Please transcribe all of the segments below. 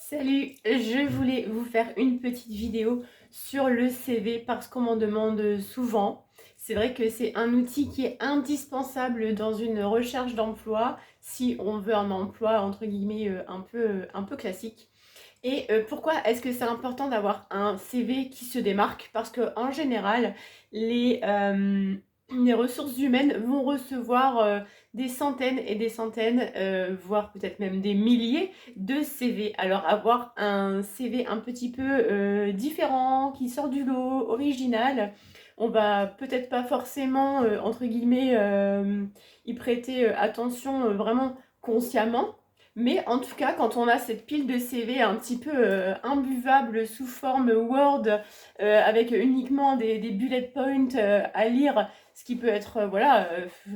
Salut, je voulais vous faire une petite vidéo sur le CV parce qu'on m'en demande souvent. C'est vrai que c'est un outil qui est indispensable dans une recherche d'emploi si on veut un emploi entre guillemets un peu classique. Et pourquoi est-ce que c'est important d'avoir un CV qui se démarque? Parce qu'en général, les ressources humaines vont recevoir des centaines et des centaines, voire peut-être même des milliers de CV. Alors avoir un CV un petit peu différent, qui sort du lot, original, on va peut-être pas forcément, entre guillemets, y prêter attention vraiment consciemment. Mais en tout cas, quand on a cette pile de CV un petit peu imbuvable sous forme Word, avec uniquement des bullet points à lire, ce qui peut être voilà,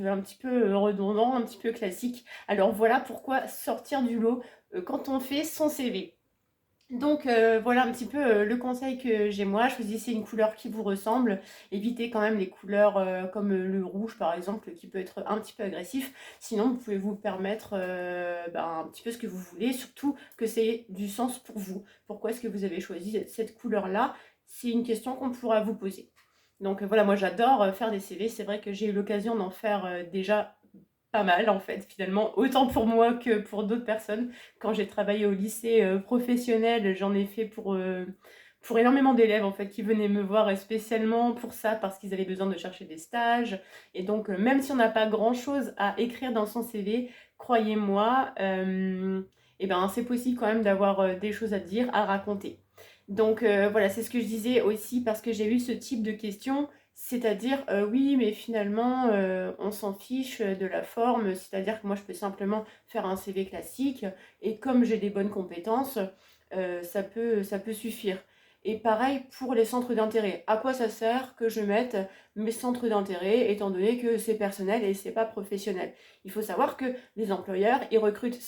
un petit peu redondant, un petit peu classique. Alors voilà pourquoi sortir du lot quand on fait son CV. Donc voilà un petit peu le conseil que j'ai moi, choisissez une couleur qui vous ressemble, évitez quand même les couleurs comme le rouge par exemple qui peut être un petit peu agressif, sinon vous pouvez vous permettre un petit peu ce que vous voulez, surtout que c'est du sens pour vous. Pourquoi est-ce que vous avez choisi cette couleur-là? C'est une question qu'on pourra vous poser. Donc voilà, moi j'adore faire des CV, c'est vrai que j'ai eu l'occasion d'en faire déjà pas mal en fait finalement, autant pour moi que pour d'autres personnes. Quand j'ai travaillé au lycée professionnel, j'en ai fait pour énormément d'élèves en fait qui venaient me voir spécialement pour ça parce qu'ils avaient besoin de chercher des stages. Et donc même si on n'a pas grand-chose à écrire dans son CV, croyez-moi, et ben, c'est possible quand même d'avoir des choses à dire, à raconter. Donc voilà, c'est ce que je disais aussi parce que j'ai eu ce type de questions. C'est-à-dire, oui, mais finalement, on s'en fiche de la forme, c'est-à-dire que moi, je peux simplement faire un CV classique et comme j'ai des bonnes compétences, ça peut suffire. Et pareil pour les centres d'intérêt. À quoi ça sert que je mette mes centres d'intérêt étant donné que c'est personnel et c'est pas professionnel? Il faut savoir que les employeurs, ils recrutent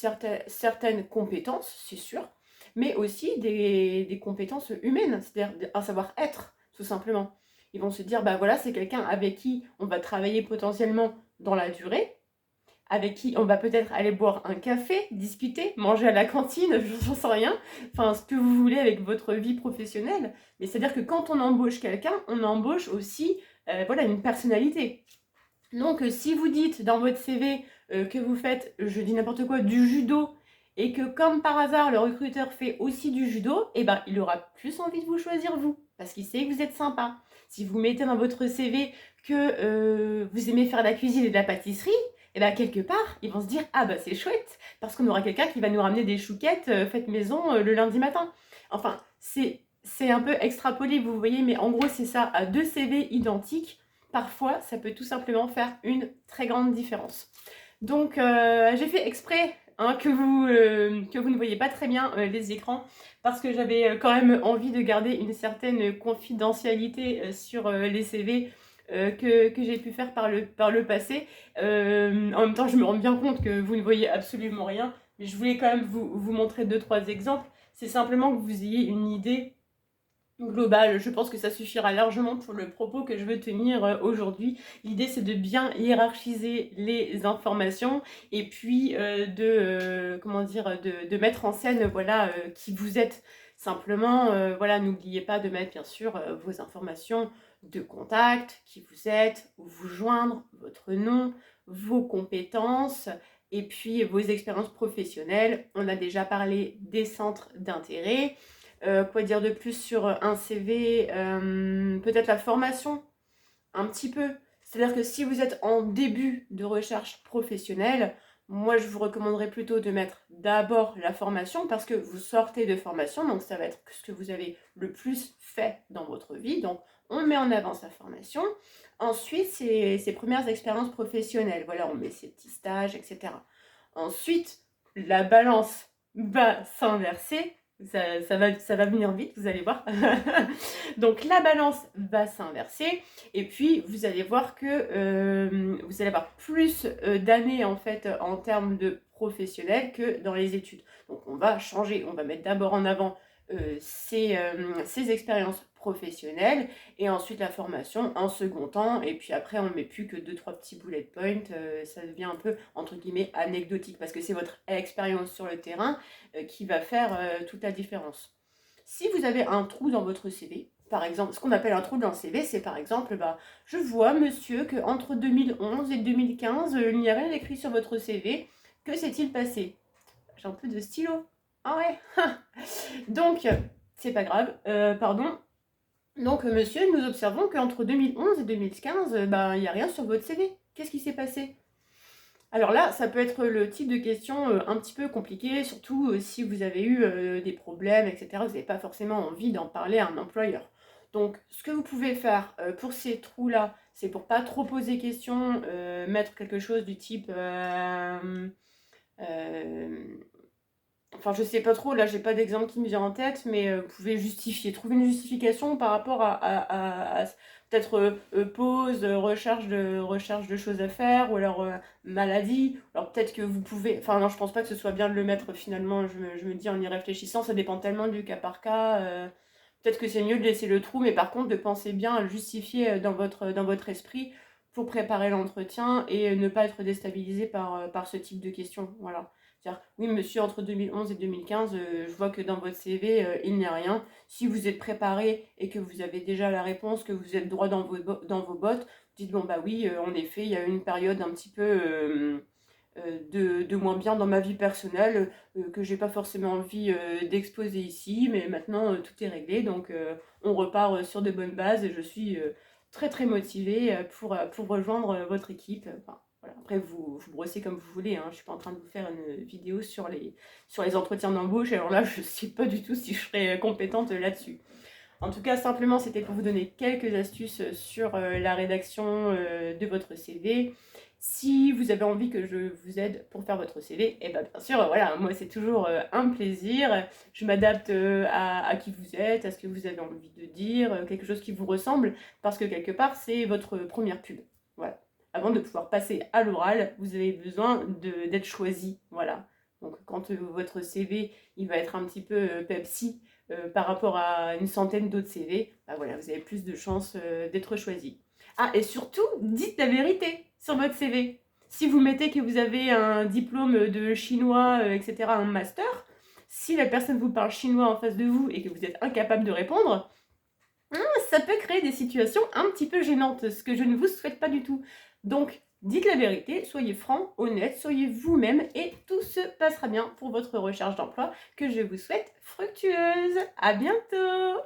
certaines compétences, c'est sûr, mais aussi des compétences humaines, c'est-à-dire un savoir-être, tout simplement. Ils vont se dire, bah voilà, c'est quelqu'un avec qui on va travailler potentiellement dans la durée, avec qui on va peut-être aller boire un café, discuter, manger à la cantine, j'en sais rien, enfin ce que vous voulez avec votre vie professionnelle. Mais c'est-à-dire que quand on embauche quelqu'un, on embauche aussi voilà, une personnalité. Donc, si vous dites dans votre CV que vous faites, je dis n'importe quoi, du judo, et que comme par hasard le recruteur fait aussi du judo, eh ben, il aura plus envie de vous choisir vous, parce qu'il sait que vous êtes sympa. Si vous mettez dans votre CV que vous aimez faire de la cuisine et de la pâtisserie, eh ben, quelque part, ils vont se dire ah bah c'est chouette, parce qu'on aura quelqu'un qui va nous ramener des chouquettes faites maison le lundi matin. Enfin, c'est un peu extrapolé, vous voyez, mais en gros c'est ça, à deux CV identiques parfois, ça peut tout simplement faire une très grande différence. Donc, j'ai fait exprès hein, que vous ne voyez pas très bien les écrans parce que j'avais quand même envie de garder une certaine confidentialité sur les CV que j'ai pu faire par le passé. En même temps, je me rends bien compte que vous ne voyez absolument rien, mais je voulais quand même vous montrer deux, trois exemples. C'est simplement que vous ayez une idée global. Je pense que ça suffira largement pour le propos que je veux tenir aujourd'hui. L'idée, c'est de bien hiérarchiser les informations et puis comment dire, de mettre en scène voilà, qui vous êtes. Simplement, voilà, n'oubliez pas de mettre bien sûr vos informations de contact, qui vous êtes, où vous joindre, votre nom, vos compétences et puis vos expériences professionnelles. On a déjà parlé des centres d'intérêt. Quoi dire de plus sur un CV? Peut-être la formation, un petit peu. C'est-à-dire que si vous êtes en début de recherche professionnelle, moi je vous recommanderais plutôt de mettre d'abord la formation parce que vous sortez de formation, donc ça va être ce que vous avez le plus fait dans votre vie. Donc on met en avant sa formation. Ensuite, ses premières expériences professionnelles. Voilà, on met ses petits stages, etc. Ensuite, la balance va s'inverser. Ça va venir vite, vous allez voir. Donc la balance va s'inverser et puis vous allez voir que vous allez avoir plus d'années en fait en termes de professionnel que dans les études. Donc on va changer, on va mettre d'abord en avant ses expériences professionnelle, et ensuite la formation en second temps, et puis après on ne met plus que 2-3 petits bullet points, ça devient un peu entre guillemets anecdotique, parce que c'est votre expérience sur le terrain qui va faire toute la différence. Si vous avez un trou dans votre CV, par exemple, ce qu'on appelle un trou dans le CV, c'est par exemple, je vois monsieur qu'entre 2011 et 2015, il n'y a rien écrit sur votre CV, que s'est-il passé? J'ai un peu de stylo. Ah ouais. Donc, c'est pas grave, pardon. Donc, monsieur, nous observons qu'entre 2011 et 2015, il n'y a rien sur votre CV. Qu'est-ce qui s'est passé? Alors là, ça peut être le type de question un petit peu compliqué, surtout si vous avez eu des problèmes, etc. Vous n'avez pas forcément envie d'en parler à un employeur. Donc, ce que vous pouvez faire pour ces trous-là, c'est pour pas trop poser question, mettre quelque chose du type enfin, je sais pas trop, là, j'ai pas d'exemple qui me vient en tête, mais vous pouvez justifier, trouver une justification par rapport à peut-être pause, recherche de choses à faire, ou alors maladie. Alors peut-être que vous pouvez, enfin non, je pense pas que ce soit bien de le mettre finalement, je me dis en y réfléchissant, ça dépend tellement du cas par cas. Peut-être que c'est mieux de laisser le trou, mais par contre de penser bien à le justifier dans votre esprit pour préparer l'entretien et ne pas être déstabilisé par ce type de questions. Voilà. C'est-à-dire, oui, monsieur, entre 2011 et 2015, je vois que dans votre CV, il n'y a rien. Si vous êtes préparé et que vous avez déjà la réponse, que vous êtes droit dans vos bottes, dites, bon, bah oui, en effet, il y a eu une période un petit peu de moins bien dans ma vie personnelle, que j'ai pas forcément envie d'exposer ici, mais maintenant, tout est réglé, donc on repart sur de bonnes bases et je suis très très motivée pour rejoindre votre équipe. Enfin, voilà. Après, vous brossez comme vous voulez, hein. Je ne suis pas en train de vous faire une vidéo sur les entretiens d'embauche. Alors là, je ne sais pas du tout si je serai compétente là-dessus. En tout cas, simplement, c'était pour vous donner quelques astuces sur la rédaction de votre CV. Si vous avez envie que je vous aide pour faire votre CV, et bien sûr, voilà, moi c'est toujours un plaisir. Je m'adapte à qui vous êtes, à ce que vous avez envie de dire, quelque chose qui vous ressemble, parce que quelque part, c'est votre première pub. Voilà. Avant de pouvoir passer à l'oral, vous avez besoin d'être choisi. Voilà. Donc quand votre CV, il va être un petit peu Pepsi, par rapport à une centaine d'autres CV, voilà, vous avez plus de chances d'être choisi. Ah, et surtout, dites la vérité sur votre CV. Si vous mettez que vous avez un diplôme de chinois, etc., un master, si la personne vous parle chinois en face de vous et que vous êtes incapable de répondre, ça peut créer des situations un petit peu gênantes, ce que je ne vous souhaite pas du tout. Donc, dites la vérité, soyez franc, honnête, soyez vous-même et tout se passera bien pour votre recherche d'emploi que je vous souhaite fructueuse. À bientôt!